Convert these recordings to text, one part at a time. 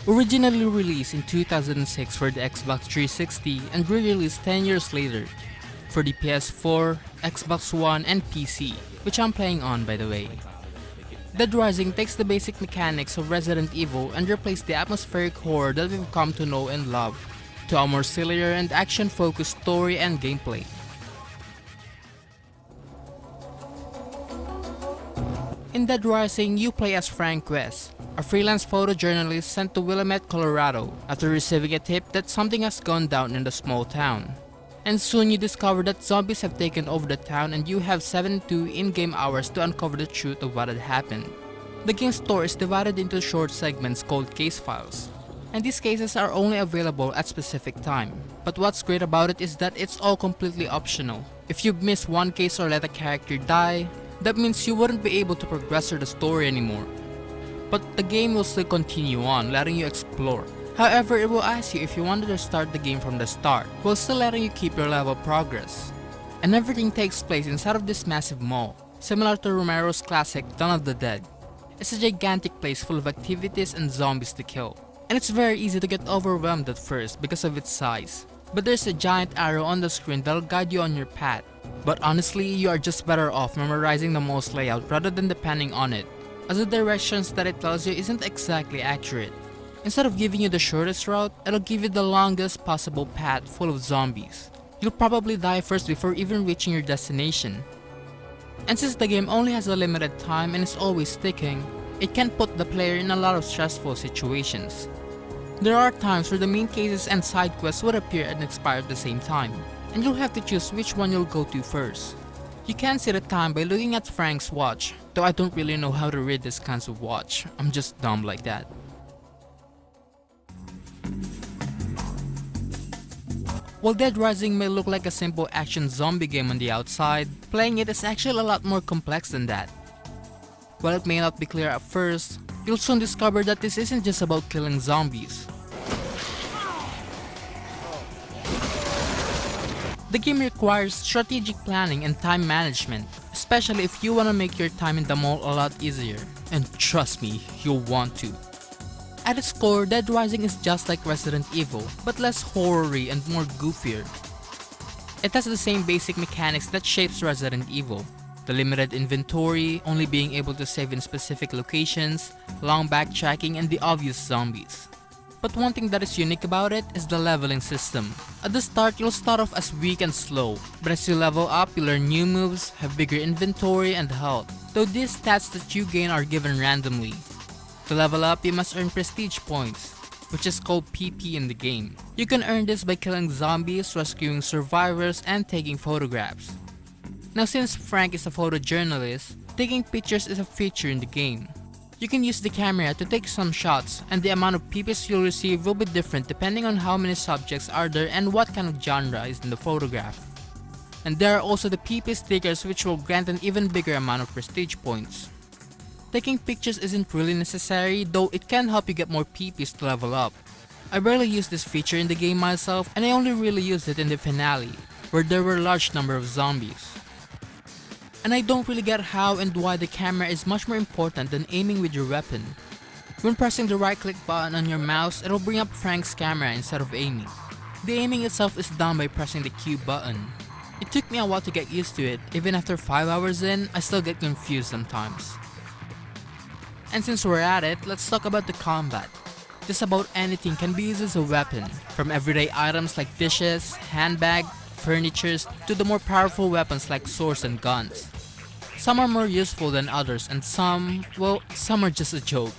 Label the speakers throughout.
Speaker 1: Originally released in 2006 for the Xbox 360 and re-released 10 years later for the PS4, Xbox One, and PC, which I'm playing on by the way. Dead Rising takes the basic mechanics of Resident Evil and replaces the atmospheric horror that we've come to know and love to a more sillier and action-focused story and gameplay. In Dead Rising, you play as Frank West, a freelance photojournalist sent to Willamette, Colorado after receiving a tip that something has gone down in the small town. And soon you discover that zombies have taken over the town and you have 72 in-game hours to uncover the truth of what had happened. The game's story is divided into short segments called case files, and these cases are only available at specific time. But what's great about it is that it's all completely optional. If you miss one case or let a character die, that means you wouldn't be able to progress through the story anymore. But the game will still continue on, letting you explore. However, it will ask you if you wanted to start the game from the start, while still letting you keep your level of progress. And everything takes place inside of this massive mall, similar to Romero's classic Dawn of the Dead. It's a gigantic place full of activities and zombies to kill. And it's very easy to get overwhelmed at first because of its size. But there's a giant arrow on the screen that'll guide you on your path. But honestly, you are just better off memorizing the mall's layout rather than depending on it, as the directions that it tells you isn't exactly accurate. Instead of giving you the shortest route, it'll give you the longest possible path full of zombies. You'll probably die first before even reaching your destination. And since the game only has a limited time and is always ticking, it can put the player in a lot of stressful situations. There are times where the main cases and side quests would appear and expire at the same time, and you'll have to choose which one you'll go to first. You can see the time by looking at Frank's watch, though I don't really know how to read this kinds of watch. I'm just dumb like that. While Dead Rising may look like a simple action zombie game on the outside, playing it is actually a lot more complex than that. While it may not be clear at first, you'll soon discover that this isn't just about killing zombies. The game requires strategic planning and time management, especially if you want to make your time in the mall a lot easier. And trust me, you'll want to. At its core, Dead Rising is just like Resident Evil, but less horror-y and more goofier. It has the same basic mechanics that shapes Resident Evil. The limited inventory, only being able to save in specific locations, long backtracking, and the obvious zombies. But one thing that is unique about it is the leveling system. At the start, you'll start off as weak and slow, but as you level up, you learn new moves, have bigger inventory, and health, though these stats that you gain are given randomly. To level up, you must earn prestige points, which is called PP in the game. You can earn this by killing zombies, rescuing survivors, and taking photographs. Now since Frank is a photojournalist, taking pictures is a feature in the game. You can use the camera to take some shots, and the amount of PPs you'll receive will be different depending on how many subjects are there and what kind of genre is in the photograph. And there are also the PP stickers, which will grant an even bigger amount of prestige points. Taking pictures isn't really necessary, though it can help you get more PPs to level up. I barely used this feature in the game myself, and I only really used it in the finale, where there were a large number of zombies. And I don't really get how and why the camera is much more important than aiming with your weapon. When pressing the right click button on your mouse, it'll bring up Frank's camera instead of aiming. The aiming itself is done by pressing the Q button. It took me a while to get used to it, even after 5 hours in, I still get confused sometimes. And since we're at it, let's talk about the combat. Just about anything can be used as a weapon, from everyday items like dishes, handbag, furnitures, to the more powerful weapons like swords and guns. Some are more useful than others, and some are just a joke.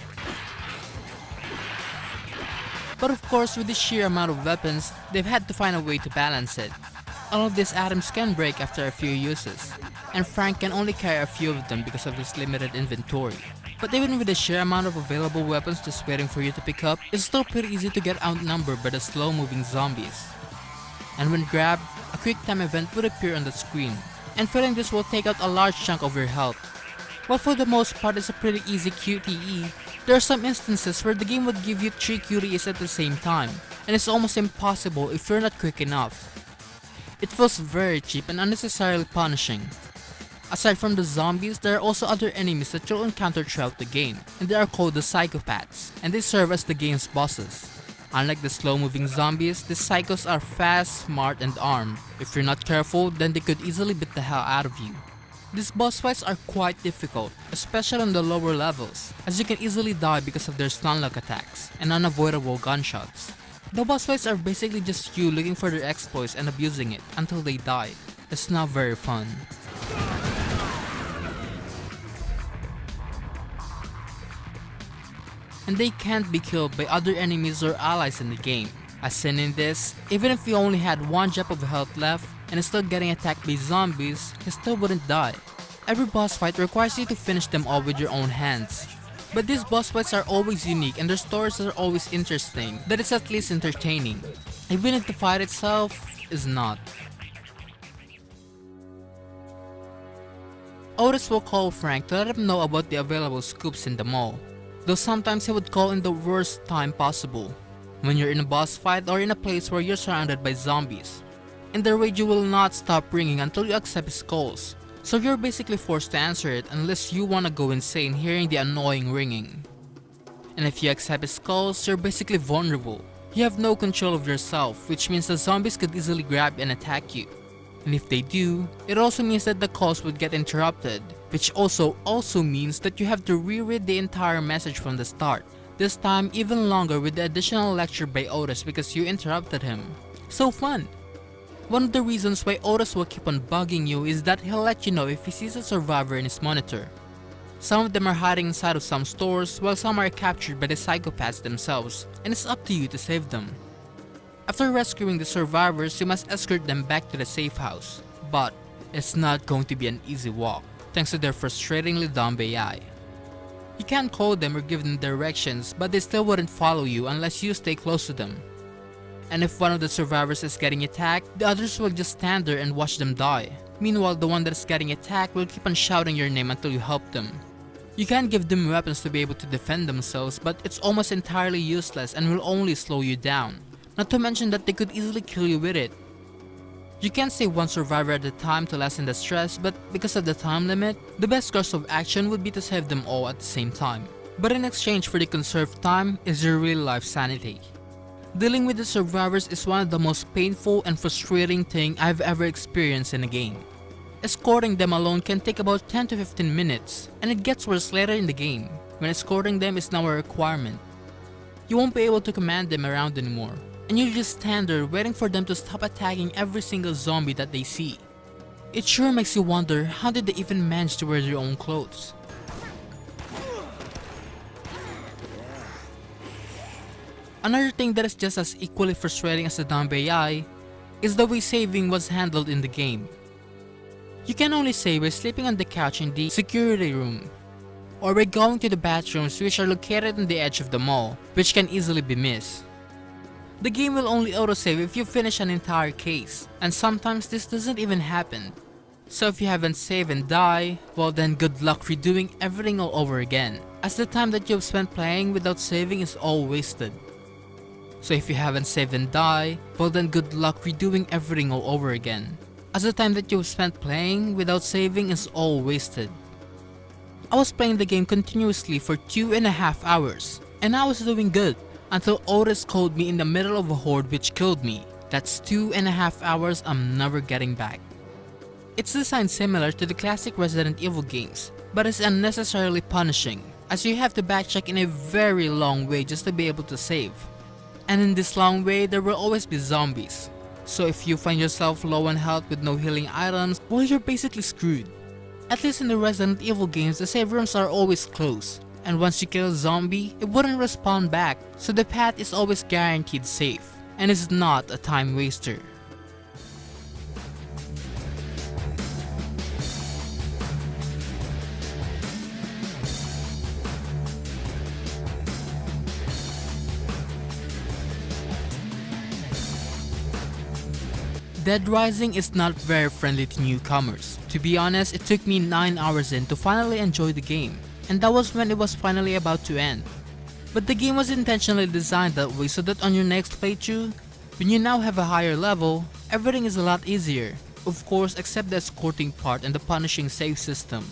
Speaker 1: But of course, with the sheer amount of weapons, they've had to find a way to balance it. All of these items can break after a few uses, and Frank can only carry a few of them because of his limited inventory. But even with the sheer amount of available weapons just waiting for you to pick up, it's still pretty easy to get outnumbered by the slow-moving zombies. And when grabbed, a quick time event would appear on the screen, and filling this will take out a large chunk of your health. While for the most part it's a pretty easy QTE, there are some instances where the game would give you 3 QTEs at the same time, and it's almost impossible if you're not quick enough. It feels very cheap and unnecessarily punishing. Aside from the zombies, there are also other enemies that you'll encounter throughout the game, and they are called the psychopaths, and they serve as the game's bosses. Unlike the slow-moving zombies, the psychos are fast, smart, and armed. If you're not careful, then they could easily beat the hell out of you. These boss fights are quite difficult, especially on the lower levels, as you can easily die because of their stun-lock attacks and unavoidable gunshots. The boss fights are basically just you looking for their exploits and abusing it until they die. It's not very fun. And they can't be killed by other enemies or allies in the game. As seen in this, even if you only had 1 drop of health left and is still getting attacked by zombies, he still wouldn't die. Every boss fight requires you to finish them all with your own hands. But these boss fights are always unique and their stories are always interesting, that it's at least entertaining, even if the fight itself is not. Otis will call Frank to let him know about the available scoops in the mall, though sometimes he would call in the worst time possible, when you're in a boss fight or in a place where you're surrounded by zombies. And the radio will not stop ringing until you accept his calls, so you're basically forced to answer it unless you wanna go insane hearing the annoying ringing. And if you accept his calls, you're basically vulnerable. You have no control of yourself, which means the zombies could easily grab and attack you. And if they do, it also means that the calls would get interrupted, which also means that you have to reread the entire message from the start, this time even longer with the additional lecture by Otis because you interrupted him. So fun! One of the reasons why Otis will keep on bugging you is that he'll let you know if he sees a survivor in his monitor. Some of them are hiding inside of some stores while some are captured by the psychopaths themselves, and it's up to you to save them. After rescuing the survivors, you must escort them back to the safe house, but it's not going to be an easy walk, thanks to their frustratingly dumb AI. You can't call them or give them directions, but they still wouldn't follow you unless you stay close to them. And if one of the survivors is getting attacked, the others will just stand there and watch them die. Meanwhile, the one that is getting attacked will keep on shouting your name until you help them. You can give them weapons to be able to defend themselves, but it's almost entirely useless and will only slow you down. Not to mention that they could easily kill you with it. You can save one survivor at a time to lessen the stress, but because of the time limit, the best course of action would be to save them all at the same time. But in exchange for the conserved time is your real life sanity. Dealing with the survivors is one of the most painful and frustrating thing I've ever experienced in a game. Escorting them alone can take about 10 to 15 minutes, and it gets worse later in the game, when escorting them is now a requirement. You won't be able to command them around anymore, and you'll just stand there waiting for them to stop attacking every single zombie that they see. It sure makes you wonder how did they even manage to wear their own clothes. Another thing that is just as equally frustrating as the dumb AI is the way saving was handled in the game. You can only save by sleeping on the couch in the security room, or by going to the bathrooms which are located on the edge of the mall, which can easily be missed. The game will only autosave if you finish an entire case, and sometimes this doesn't even happen. So if you haven't saved and die, well then good luck redoing everything all over again, as the time that you've spent playing without saving is all wasted. So if you haven't saved and die, well then good luck redoing everything all over again, as the time that you've spent playing without saving is all wasted. I was playing the game continuously for 2.5 hours, and I was doing good, until Otis called me in the middle of a horde which killed me. That's 2.5 hours I'm never getting back. It's designed similar to the classic Resident Evil games, but it's unnecessarily punishing, as you have to backtrack in a very long way just to be able to save. And in this long way, there will always be zombies. So if you find yourself low on health with no healing items, well you're basically screwed. At least in the Resident Evil games, the save rooms are always closed, and once you kill a zombie, it wouldn't respawn back, so the path is always guaranteed safe, and is not a time waster. Dead Rising is not very friendly to newcomers. To be honest, it took me 9 hours in to finally enjoy the game, and that was when it was finally about to end. But the game was intentionally designed that way so that on your next playthrough, when you now have a higher level, everything is a lot easier. of course except the escorting part and the punishing save system.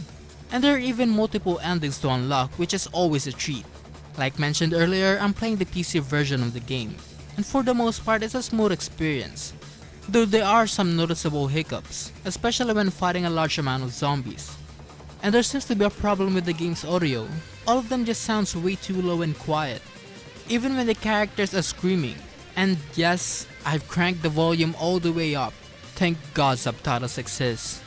Speaker 1: And there are even multiple endings to unlock, which is always a treat. Like mentioned earlier, I'm playing the PC version of the game, and for the most part it's a smooth experience. Though there are some noticeable hiccups, especially when fighting a large amount of zombies. And there seems to be a problem with the game's audio. All of them just sounds way too low and quiet, even when the characters are screaming. And yes, I've cranked the volume all the way up. Thank God subtitles exist.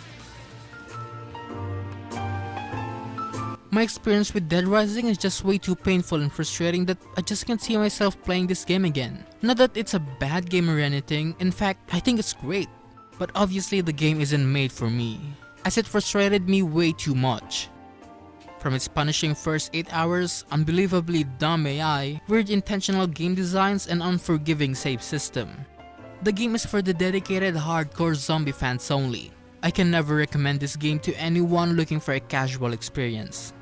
Speaker 1: My experience with Dead Rising is just way too painful and frustrating that I just can't see myself playing this game again. Not that it's a bad game or anything, in fact, I think it's great. But obviously the game isn't made for me, as it frustrated me way too much. From its punishing first 8 hours, unbelievably dumb AI, weird intentional game designs, and unforgiving save system. The game is for the dedicated hardcore zombie fans only. I can never recommend this game to anyone looking for a casual experience.